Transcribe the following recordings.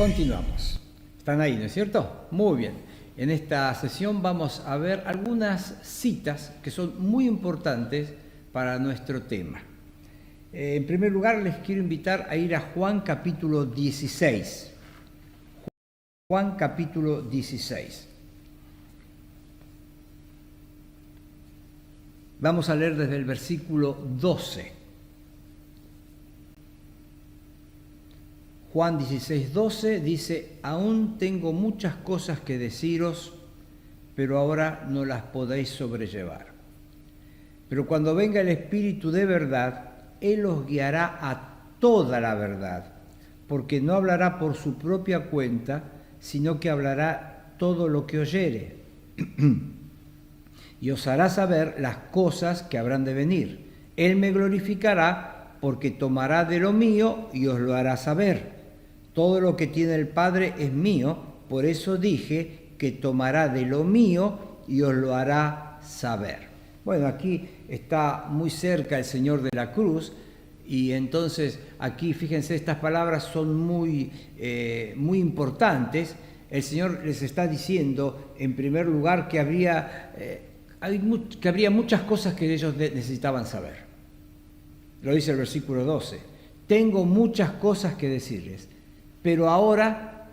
Continuamos. ¿Están ahí, no es cierto? Muy bien. En esta sesión vamos a ver algunas citas que son muy importantes para nuestro tema. En primer lugar, les quiero invitar a ir a Juan capítulo 16. Juan capítulo 16. Vamos a leer desde el versículo 12. Juan 16:12 dice: aún tengo muchas cosas que deciros, pero ahora no las podéis sobrellevar. Pero cuando venga el Espíritu de verdad, Él os guiará a toda la verdad, porque no hablará por su propia cuenta, sino que hablará todo lo que oyere, y os hará saber las cosas que habrán de venir. Él me glorificará, porque tomará de lo mío y os lo hará saber. Todo lo que tiene el Padre es mío, por eso dije que tomará de lo mío y os lo hará saber. Bueno, aquí está muy cerca el Señor de la cruz, y entonces aquí, fíjense, estas palabras son muy importantes. El Señor les está diciendo, en primer lugar, que habría muchas cosas que ellos necesitaban saber. Lo dice el versículo 12. Tengo muchas cosas que decirles, pero ahora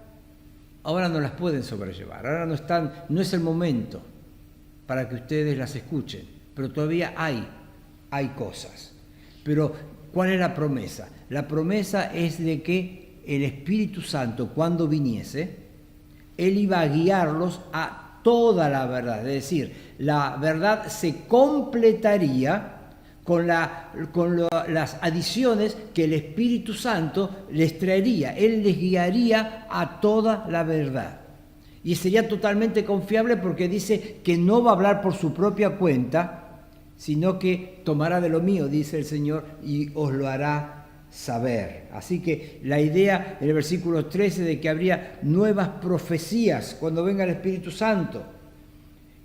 no las pueden sobrellevar. Ahora no es el momento para que ustedes las escuchen, pero todavía hay cosas. Pero, ¿cuál es la promesa? La promesa es de que el Espíritu Santo, cuando viniese, Él iba a guiarlos a toda la verdad. Es decir, la verdad se completaría con las adiciones que el Espíritu Santo les traería. Él les guiaría a toda la verdad. Y sería totalmente confiable, porque dice que no va a hablar por su propia cuenta, sino que tomará de lo mío, dice el Señor, y os lo hará saber. Así que la idea en el versículo 13 de que habría nuevas profecías cuando venga el Espíritu Santo.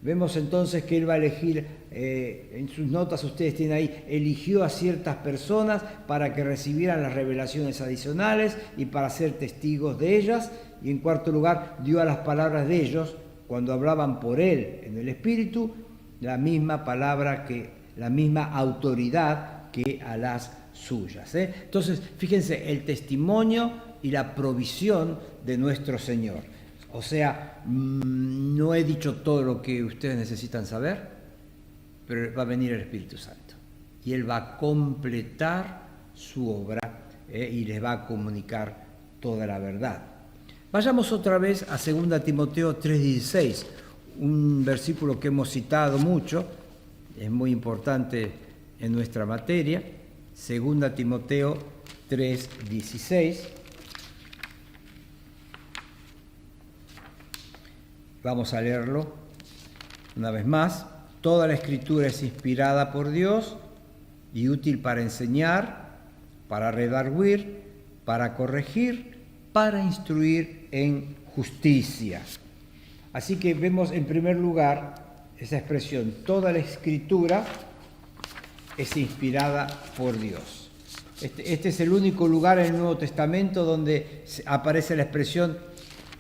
Vemos entonces que Él va a elegir, en sus notas ustedes tienen ahí, eligió a ciertas personas para que recibieran las revelaciones adicionales y para ser testigos de ellas. Y en cuarto lugar, dio a las palabras de ellos, cuando hablaban por Él en el Espíritu, la misma palabra, la misma autoridad que a las suyas. Entonces, fíjense, el testimonio y la provisión de nuestro Señor. O sea, no he dicho todo lo que ustedes necesitan saber, pero va a venir el Espíritu Santo. Y Él va a completar su obra y les va a comunicar toda la verdad. Vayamos otra vez a 2 Timoteo 3:16, un versículo que hemos citado mucho, es muy importante en nuestra materia. 2 Timoteo 3:16. Vamos a leerlo una vez más. Toda la Escritura es inspirada por Dios y útil para enseñar, para redarguir, para corregir, para instruir en justicia. Así que vemos en primer lugar esa expresión: toda la Escritura es inspirada por Dios. Este es el único lugar en el Nuevo Testamento donde aparece la expresión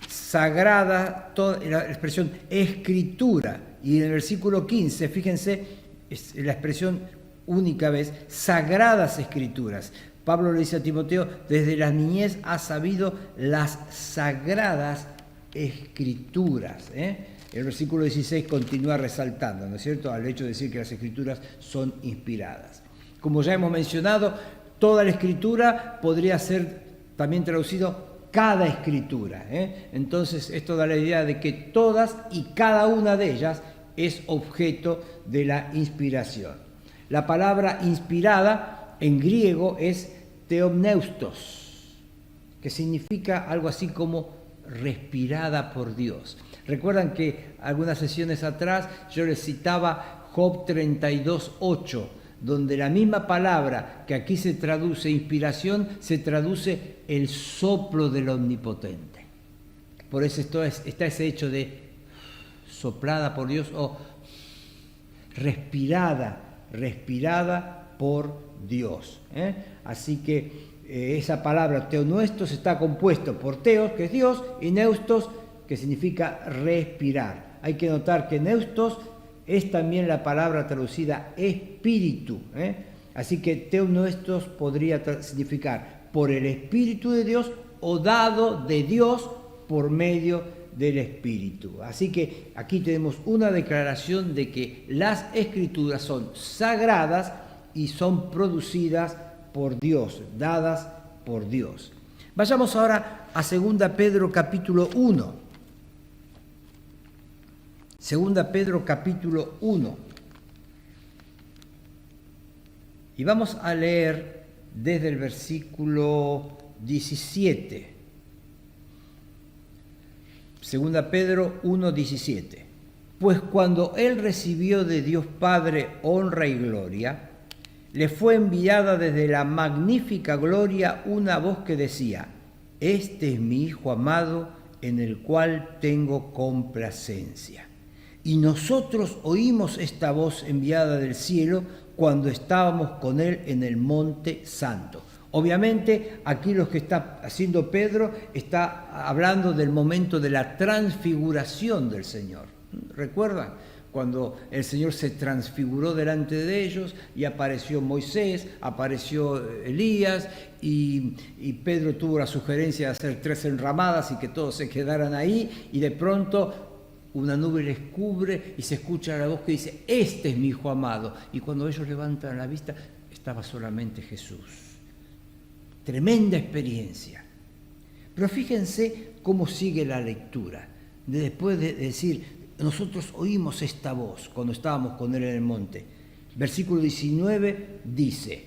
sagrada, la expresión escritura. Y en el versículo 15, fíjense, es la expresión única vez, sagradas escrituras. Pablo le dice a Timoteo: desde la niñez has sabido las sagradas escrituras. El versículo 16 continúa resaltando, ¿no es cierto?, al hecho de decir que las escrituras son inspiradas. Como ya hemos mencionado, toda la escritura podría ser también traducido cada escritura. Entonces, esto da la idea de que todas y cada una de ellas es objeto de la inspiración. La palabra inspirada en griego es theopneustos, que significa algo así como respirada por Dios. Recuerdan que algunas sesiones atrás yo les citaba Job 32:8, donde la misma palabra que aquí se traduce inspiración, se traduce el soplo del Omnipotente. Por eso está ese hecho de soplada por Dios o respirada por Dios. Así que esa palabra teonuestos está compuesto por teos, que es Dios, y neustos, que significa respirar. Hay que notar que neustos es también la palabra traducida espíritu. Así que teonuestos podría significar por el Espíritu de Dios o dado de Dios por medio del Espíritu. Así que aquí tenemos una declaración de que las Escrituras son sagradas y son producidas por Dios, dadas por Dios. Vayamos ahora a 2 Pedro capítulo 1. 2 Pedro capítulo 1. Y vamos a leer desde el versículo 17. 2 Pedro 1:17. Pues cuando él recibió de Dios Padre honra y gloria, le fue enviada desde la magnífica gloria una voz que decía: este es mi Hijo amado, en el cual tengo complacencia. Y nosotros oímos esta voz enviada del cielo cuando estábamos con él en el monte santo. Obviamente, aquí lo que está haciendo Pedro está hablando del momento de la transfiguración del Señor. ¿Recuerdan? Cuando el Señor se transfiguró delante de ellos y apareció Moisés, apareció Elías y Pedro tuvo la sugerencia de hacer 3 enramadas y que todos se quedaran ahí, y de pronto una nube les cubre y se escucha la voz que dice: este es mi Hijo amado. Y cuando ellos levantan la vista, estaba solamente Jesús. Tremenda experiencia. Pero fíjense cómo sigue la lectura. Después de decir: nosotros oímos esta voz cuando estábamos con él en el monte. Versículo 19 dice: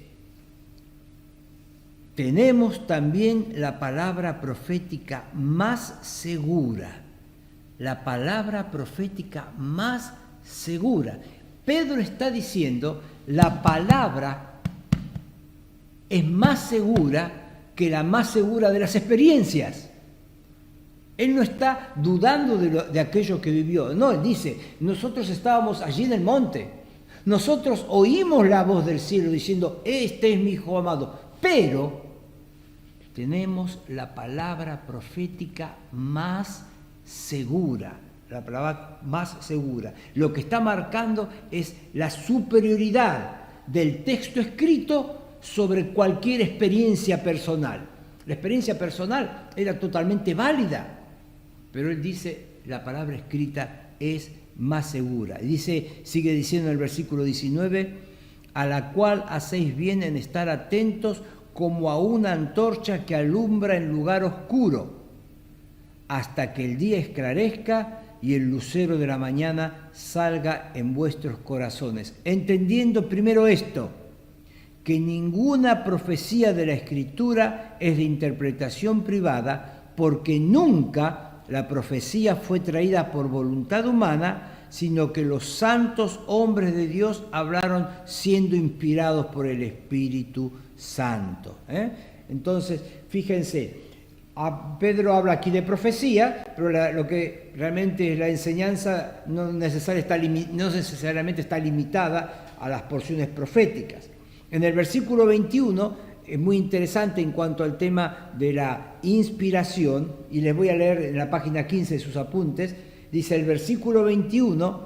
tenemos también la palabra profética más segura. La palabra profética más segura. Pedro está diciendo: la palabra es más segura que la más segura de las experiencias. Él no está dudando de aquello que vivió. No, él dice: nosotros estábamos allí en el monte. Nosotros oímos la voz del cielo diciendo: este es mi Hijo amado. Pero tenemos la palabra profética más segura. La palabra más segura. Lo que está marcando es la superioridad del texto escrito sobre cualquier experiencia personal. La experiencia personal era totalmente válida, pero él dice: la palabra escrita es más segura. Y sigue diciendo en el versículo 19: a la cual hacéis bien en estar atentos como a una antorcha que alumbra en lugar oscuro, hasta que el día esclarezca y el lucero de la mañana salga en vuestros corazones. Entendiendo primero esto, que ninguna profecía de la Escritura es de interpretación privada, porque nunca la profecía fue traída por voluntad humana, sino que los santos hombres de Dios hablaron siendo inspirados por el Espíritu Santo. Entonces, fíjense, Pedro habla aquí de profecía, pero lo que realmente es la enseñanza no necesariamente está limitada a las porciones proféticas. En el versículo 21 es muy interesante en cuanto al tema de la inspiración, y les voy a leer en la página 15 de sus apuntes. Dice el versículo 21: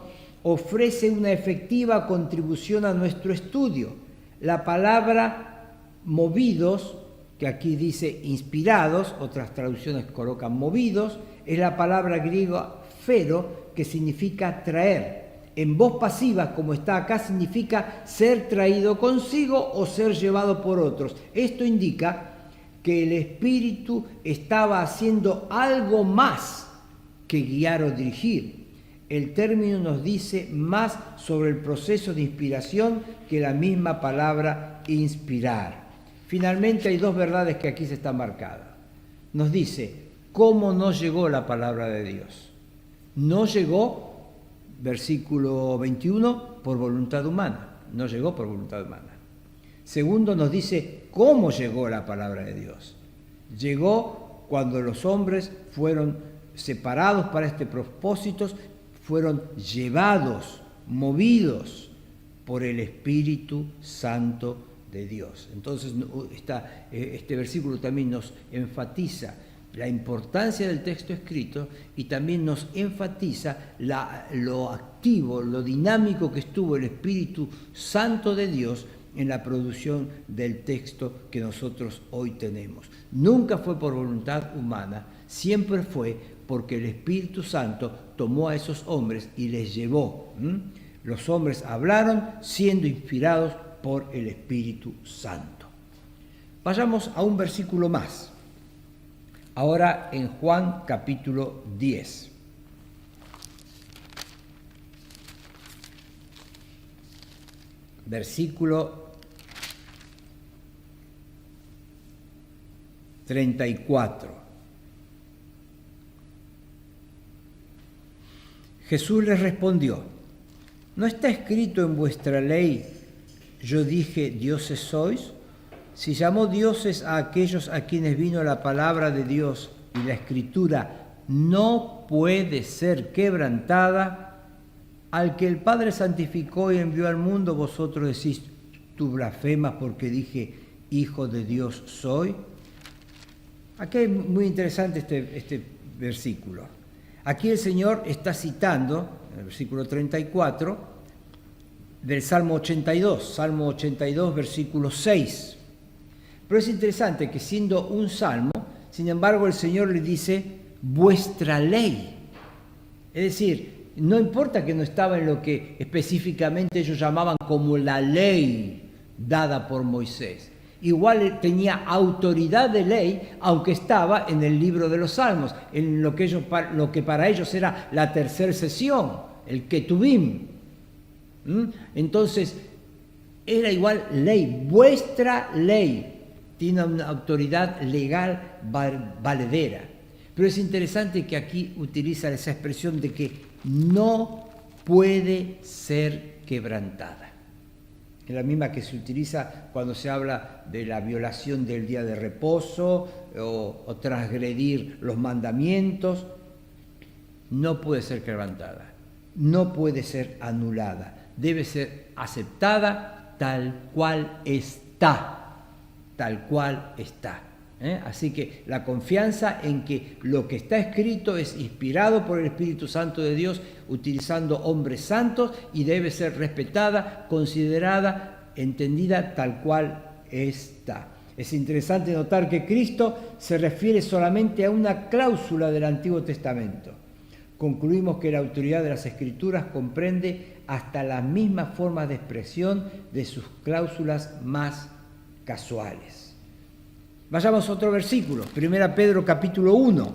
ofrece una efectiva contribución a nuestro estudio. La palabra movidos, que aquí dice inspirados, otras traducciones colocan movidos, es la palabra griega fero, que significa traer. En voz pasiva, como está acá, significa ser traído consigo o ser llevado por otros. Esto indica que el Espíritu estaba haciendo algo más que guiar o dirigir. El término nos dice más sobre el proceso de inspiración que la misma palabra inspirar. Finalmente hay 2 verdades que aquí se están marcadas. Nos dice cómo no llegó la palabra de Dios. No llegó, versículo 21, por voluntad humana. No llegó por voluntad humana. Segundo, nos dice cómo llegó la palabra de Dios. Llegó cuando los hombres fueron separados para este propósito, fueron llevados, movidos por el Espíritu Santo de Dios. Entonces este versículo también nos enfatiza la importancia del texto escrito y también nos enfatiza lo activo, lo dinámico que estuvo el Espíritu Santo de Dios en la producción del texto que nosotros hoy tenemos. Nunca fue por voluntad humana, siempre fue porque el Espíritu Santo tomó a esos hombres y les llevó. Los hombres hablaron siendo inspirados por el Espíritu Santo. Vayamos a un versículo más. Ahora en Juan capítulo 10. Versículo 34. Jesús les respondió: ¿no está escrito en vuestra ley, yo dije, dioses sois? Si llamó dioses a aquellos a quienes vino la palabra de Dios y la Escritura no puede ser quebrantada, al que el Padre santificó y envió al mundo, vosotros decís, tú blasfemas porque dije, hijo de Dios soy. Aquí es muy interesante este versículo. Aquí el Señor está citando, en el versículo 34, del Salmo 82, versículo 6. Pero es interesante que siendo un salmo, sin embargo el Señor le dice, vuestra ley. Es decir, no importa que no estaba en lo que específicamente ellos llamaban como la ley dada por Moisés. Igual tenía autoridad de ley, aunque estaba en el libro de los Salmos, en lo que para ellos era la tercera sesión, el Ketubim. Entonces, era igual ley, vuestra ley tiene una autoridad legal valedera. Pero es interesante que aquí utiliza esa expresión de que no puede ser quebrantada. Es la misma que se utiliza cuando se habla de la violación del día de reposo o transgredir los mandamientos. No puede ser quebrantada, no puede ser anulada, debe ser aceptada tal cual está. Tal cual está. Así que la confianza en que lo que está escrito es inspirado por el Espíritu Santo de Dios, utilizando hombres santos, y debe ser respetada, considerada, entendida tal cual está. Es interesante notar que Cristo se refiere solamente a una cláusula del Antiguo Testamento. Concluimos que la autoridad de las Escrituras comprende hasta las mismas formas de expresión de sus cláusulas más casuales. Vayamos a otro versículo, 1 Pedro capítulo 1.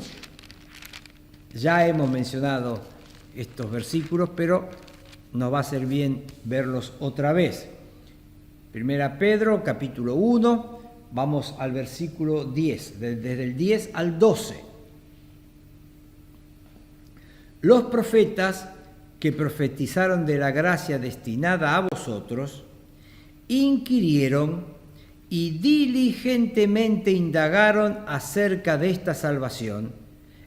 Ya hemos mencionado estos versículos, pero nos va a ser bien verlos otra vez. 1 Pedro capítulo 1, vamos al versículo 10, desde el 10 al 12. Los profetas que profetizaron de la gracia destinada a vosotros, inquirieron y diligentemente indagaron acerca de esta salvación,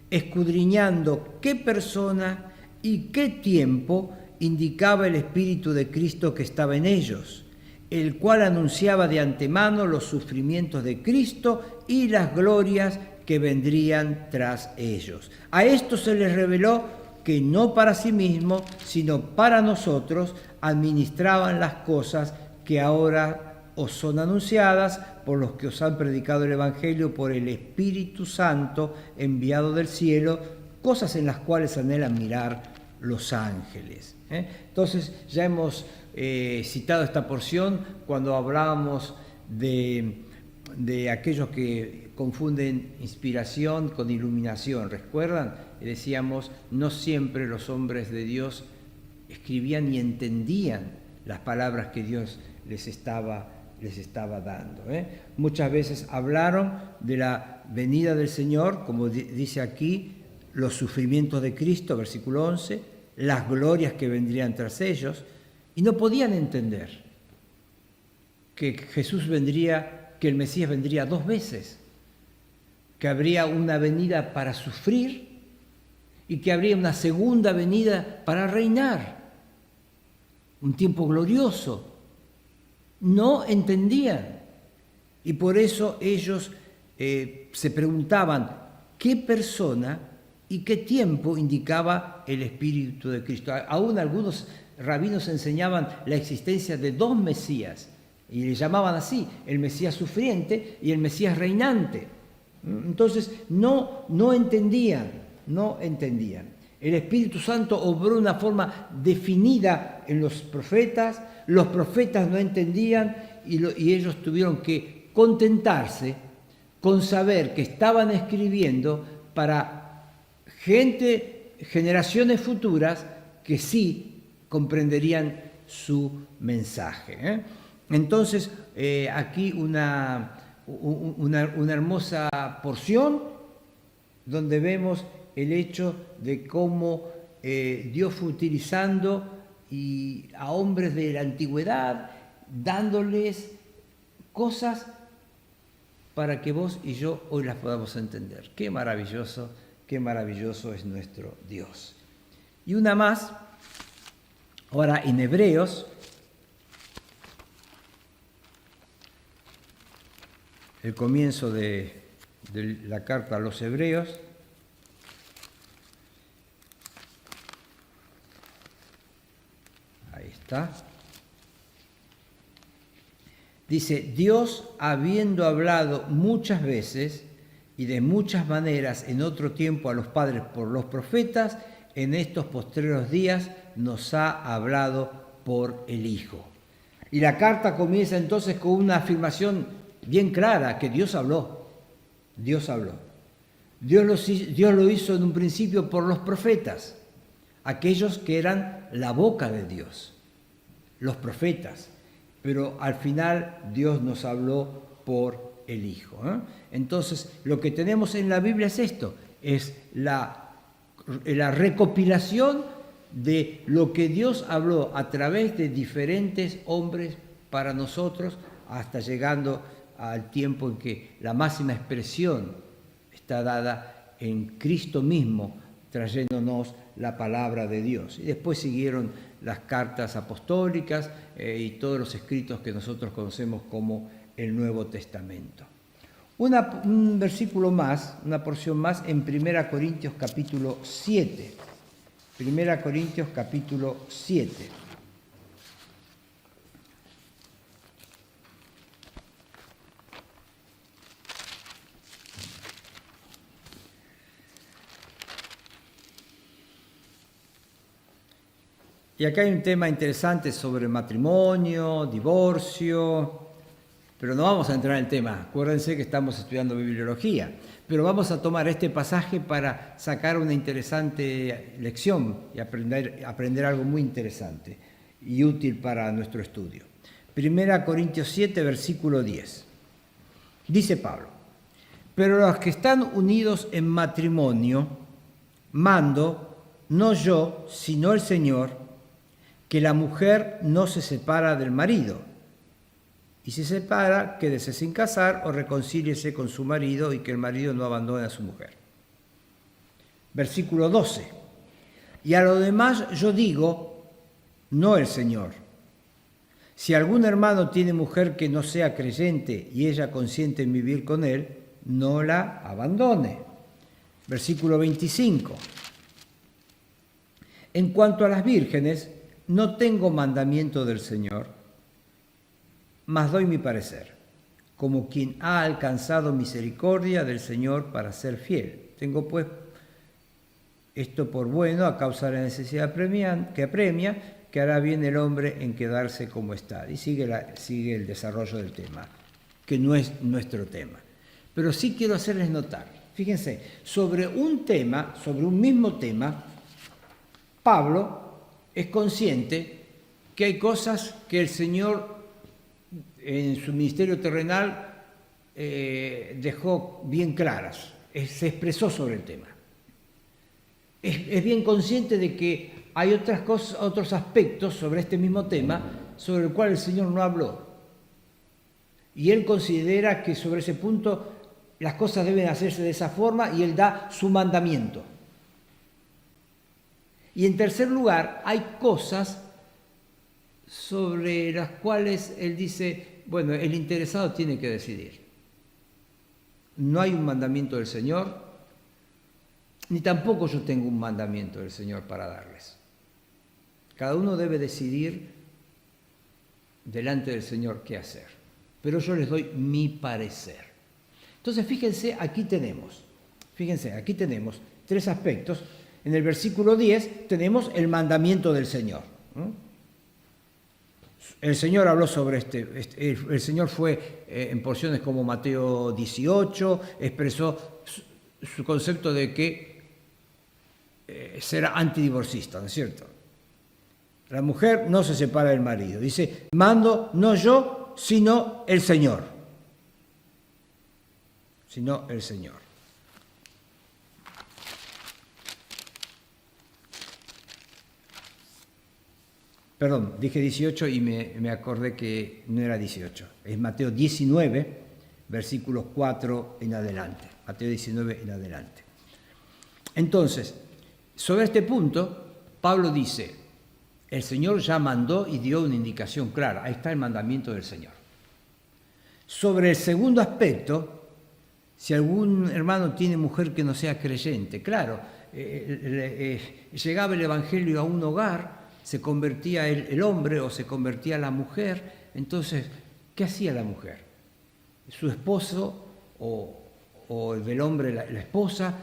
escudriñando qué persona y qué tiempo indicaba el Espíritu de Cristo que estaba en ellos, el cual anunciaba de antemano los sufrimientos de Cristo y las glorias que vendrían tras ellos. A esto se les reveló que no para sí mismos, sino para nosotros, administraban las cosas que ahora os son anunciadas por los que os han predicado el Evangelio por el Espíritu Santo enviado del cielo, cosas en las cuales anhelan mirar los ángeles. Entonces ya hemos citado esta porción cuando hablábamos de aquellos que confunden inspiración con iluminación. ¿Recuerdan? Decíamos, no siempre los hombres de Dios escribían y entendían las palabras que Dios les estaba dando. Muchas veces hablaron de la venida del Señor, como dice aquí, los sufrimientos de Cristo, versículo 11, las glorias que vendrían tras ellos, y no podían entender que Jesús vendría, que el Mesías vendría 2 veces, que habría una venida para sufrir y que habría una segunda venida para reinar, un tiempo glorioso. no entendían. Y por eso ellos se preguntaban qué persona y qué tiempo indicaba el Espíritu de Cristo. Aún algunos rabinos enseñaban la existencia de dos Mesías, y le llamaban así, el Mesías sufriente y el Mesías reinante. Entonces no entendían. El Espíritu Santo obró de una forma definida en los profetas no entendían y ellos tuvieron que contentarse con saber que estaban escribiendo para generaciones futuras que sí comprenderían su mensaje. Entonces, aquí una hermosa porción donde vemos el hecho de cómo Dios fue utilizando a hombres de la antigüedad, dándoles cosas para que vos y yo hoy las podamos entender. Qué maravilloso es nuestro Dios. Y una más, ahora en Hebreos, el comienzo de la carta a los Hebreos. Ahí está. Dice, Dios, habiendo hablado muchas veces y de muchas maneras en otro tiempo a los padres por los profetas, en estos postreros días nos ha hablado por el Hijo. Y la carta comienza entonces con una afirmación bien clara, que Dios habló. Dios lo hizo en un principio por los profetas, aquellos que eran la boca de Dios, los profetas. Pero al final Dios nos habló por el Hijo. Entonces, lo que tenemos en la Biblia es esto, es la recopilación de lo que Dios habló a través de diferentes hombres para nosotros, hasta llegando al tiempo en que la máxima expresión está dada en Cristo mismo, trayéndonos la palabra de Dios. Y después siguieron las cartas apostólicas y todos los escritos que nosotros conocemos como el Nuevo Testamento. Un versículo más, una porción más en 1 Corintios capítulo 7. 1 Corintios capítulo 7. Y acá hay un tema interesante sobre matrimonio, divorcio, pero no vamos a entrar en el tema. Acuérdense que estamos estudiando bibliología, pero vamos a tomar este pasaje para sacar una interesante lección y aprender algo muy interesante y útil para nuestro estudio. 1 Corintios 7, versículo 10. Dice Pablo, pero los que están unidos en matrimonio, mando, no yo, sino el Señor, que la mujer no se separa del marido, y si se separa, quédese sin casar o reconcíliese con su marido y que el marido no abandone a su mujer. Versículo 12. Y a lo demás yo digo, no el Señor. Si algún hermano tiene mujer que no sea creyente y ella consiente en vivir con él, no la abandone. Versículo 25. En cuanto a las vírgenes, no tengo mandamiento del Señor, mas doy mi parecer, como quien ha alcanzado misericordia del Señor para ser fiel. Tengo pues esto por bueno a causa de la necesidad que apremia, que hará bien el hombre en quedarse como está. Y sigue el desarrollo del tema, que no es nuestro tema. Pero sí quiero hacerles notar, fíjense, sobre un mismo tema, Pablo es consciente que hay cosas que el Señor en su ministerio terrenal dejó bien claras, se expresó sobre el tema. Es bien consciente de que hay otras cosas, otros aspectos sobre este mismo tema sobre el cual el Señor no habló. Y él considera que sobre ese punto las cosas deben hacerse de esa forma y él da su mandamiento. Y en tercer lugar, hay cosas sobre las cuales él dice, bueno, el interesado tiene que decidir. No hay un mandamiento del Señor, ni tampoco yo tengo un mandamiento del Señor para darles. Cada uno debe decidir delante del Señor qué hacer. Pero yo les doy mi parecer. Entonces, fíjense, aquí tenemos 3 aspectos. En el versículo 10 tenemos el mandamiento del Señor. El Señor habló sobre el Señor fue en porciones como Mateo 18, expresó su concepto de que será antidivorcista, ¿no es cierto? La mujer no se separa del marido. Dice, mando no yo, sino el Señor. Sino el Señor. Perdón, dije 18 y me acordé que no era 18. Es Mateo 19, versículos 4 en adelante. Mateo 19 en adelante. Entonces, sobre este punto, Pablo dice, el Señor ya mandó y dio una indicación clara. Ahí está el mandamiento del Señor. Sobre el segundo aspecto, si algún hermano tiene mujer que no sea creyente, claro, llegaba el Evangelio a un hogar, se convertía el hombre o se convertía la mujer, entonces, ¿qué hacía la mujer? Su esposo o del hombre la esposa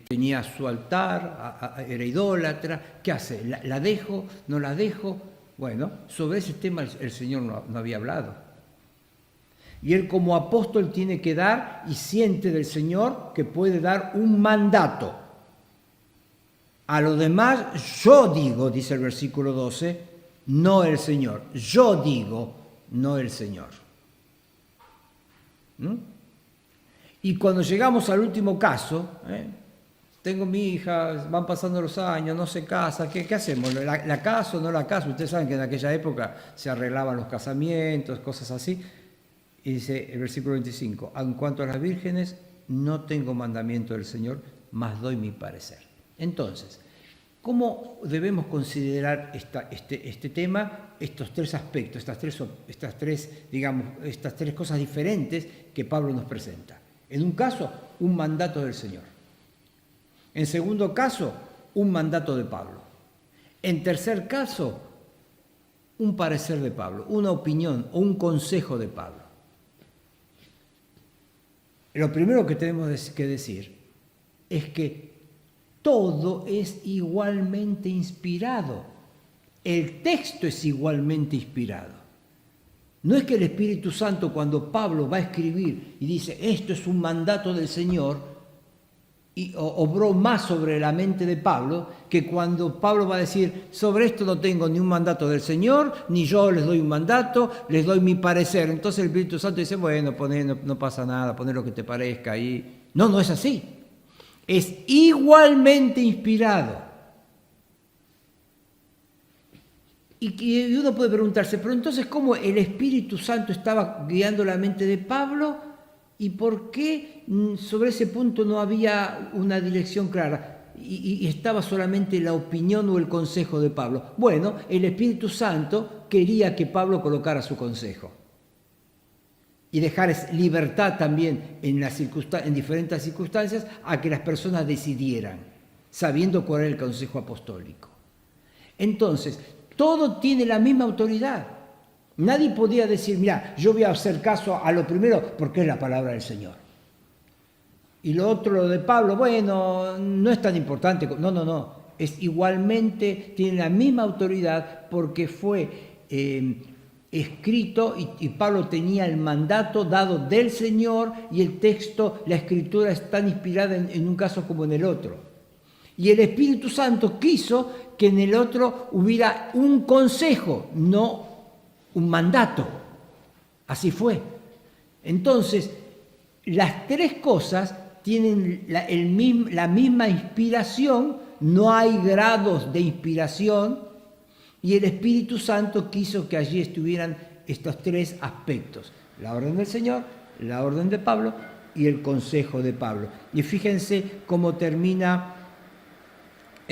tenía su altar, era idólatra, ¿qué hace? ¿La dejo? ¿No la dejo? Bueno, sobre ese tema el Señor no había hablado. Y él como apóstol tiene que dar y siente del Señor que puede dar un mandato. A lo demás, yo digo, dice el versículo 12, no el Señor. Yo digo, no el Señor. Y cuando llegamos al último caso, tengo mi hija, van pasando los años, no se casa, ¿qué hacemos? ¿La caso o no la caso? Ustedes saben que en aquella época se arreglaban los casamientos, cosas así. Y dice el versículo 25, en cuanto a las vírgenes, no tengo mandamiento del Señor, mas doy mi parecer. Entonces, ¿cómo debemos considerar este tema, estos 3 aspectos, estas tres cosas diferentes que Pablo nos presenta? En un caso, un mandato del Señor. En segundo caso, un mandato de Pablo. En tercer caso, un parecer de Pablo, una opinión o un consejo de Pablo. Lo primero que tenemos que decir es que todo es igualmente inspirado. El texto es igualmente inspirado. No es que el Espíritu Santo, cuando Pablo va a escribir y dice esto es un mandato del Señor, y obró más sobre la mente de Pablo que cuando Pablo va a decir sobre esto no tengo ni un mandato del Señor, ni yo les doy un mandato, les doy mi parecer. Entonces el Espíritu Santo dice, bueno, no pasa nada, poné lo que te parezca ahí. No es así. Es igualmente inspirado. Y uno puede preguntarse, pero entonces, ¿cómo el Espíritu Santo estaba guiando la mente de Pablo? ¿Y por qué sobre ese punto no había una dirección clara? Y estaba solamente la opinión o el consejo de Pablo. Bueno, el Espíritu Santo quería que Pablo colocara su consejo. Y dejar libertad también en diferentes circunstancias a que las personas decidieran, sabiendo cuál era el consejo apostólico. Entonces, todo tiene la misma autoridad. Nadie podía decir, mira, yo voy a hacer caso a lo primero porque es la palabra del Señor. Y lo otro, lo de Pablo, bueno, no es tan importante. No. Es igualmente, tiene la misma autoridad porque fue escrito y Pablo tenía el mandato dado del Señor y el texto, la escritura es tan inspirada en un caso como en el otro. Y el Espíritu Santo quiso que en el otro hubiera un consejo, no un mandato. Así fue. Entonces, las 3 cosas tienen la misma inspiración, no hay grados de inspiración, y el Espíritu Santo quiso que allí estuvieran estos 3 aspectos: la orden del Señor, la orden de Pablo y el consejo de Pablo. Y fíjense cómo termina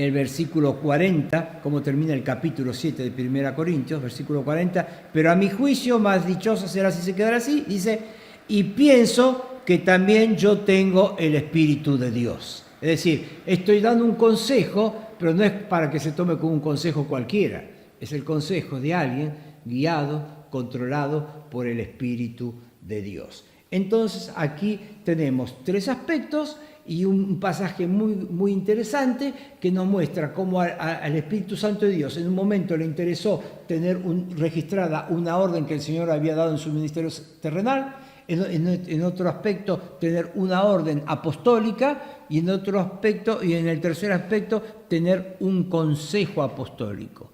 el versículo 40, como termina el capítulo 7 de 1 Corintios, versículo 40, pero a mi juicio más dichoso será si se quedará así, dice, y pienso que también yo tengo el Espíritu de Dios. Es decir, estoy dando un consejo, pero no es para que se tome como un consejo cualquiera, es el consejo de alguien guiado, controlado por el Espíritu de Dios. Entonces aquí tenemos tres aspectos y un pasaje muy interesante que nos muestra cómo al Espíritu Santo de Dios en un momento le interesó tener registrada una orden que el Señor había dado en su ministerio terrenal, en otro aspecto tener una orden apostólica y en otro aspecto, y en el tercer aspecto, tener un consejo apostólico.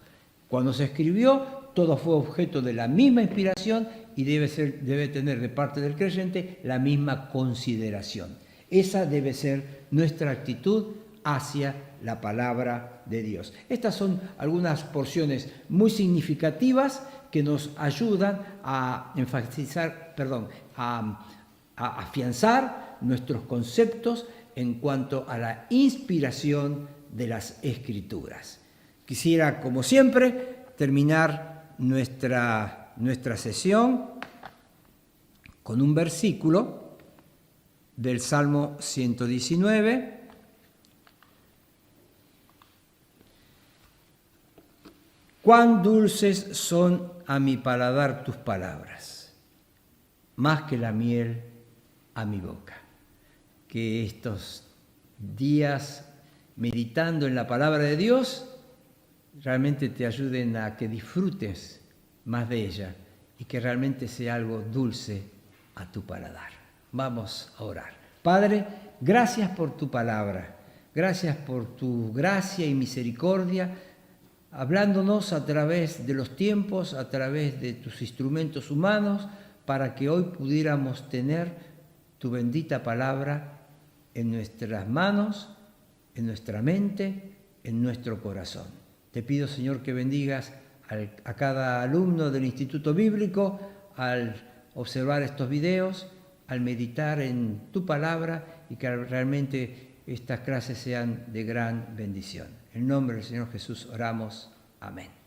Cuando se escribió, todo fue objeto de la misma inspiración y debe tener de parte del creyente la misma consideración. Esa debe ser nuestra actitud hacia la palabra de Dios. Estas son algunas porciones muy significativas que nos ayudan a a afianzar nuestros conceptos en cuanto a la inspiración de las Escrituras. Quisiera, como siempre, terminar nuestra sesión con un versículo del Salmo 119. Cuán dulces son a mi paladar tus palabras, más que la miel a mi boca. Que estos días meditando en la palabra de Dios realmente te ayuden a que disfrutes más de ella y que realmente sea algo dulce a tu paladar. Vamos a orar. Padre, gracias por tu palabra, gracias por tu gracia y misericordia, hablándonos a través de los tiempos, a través de tus instrumentos humanos, para que hoy pudiéramos tener tu bendita palabra en nuestras manos, en nuestra mente, en nuestro corazón. Te pido, Señor, que bendigas a cada alumno del Instituto Bíblico al observar estos videos, al meditar en tu palabra y que realmente estas clases sean de gran bendición. En nombre del Señor Jesús oramos. Amén.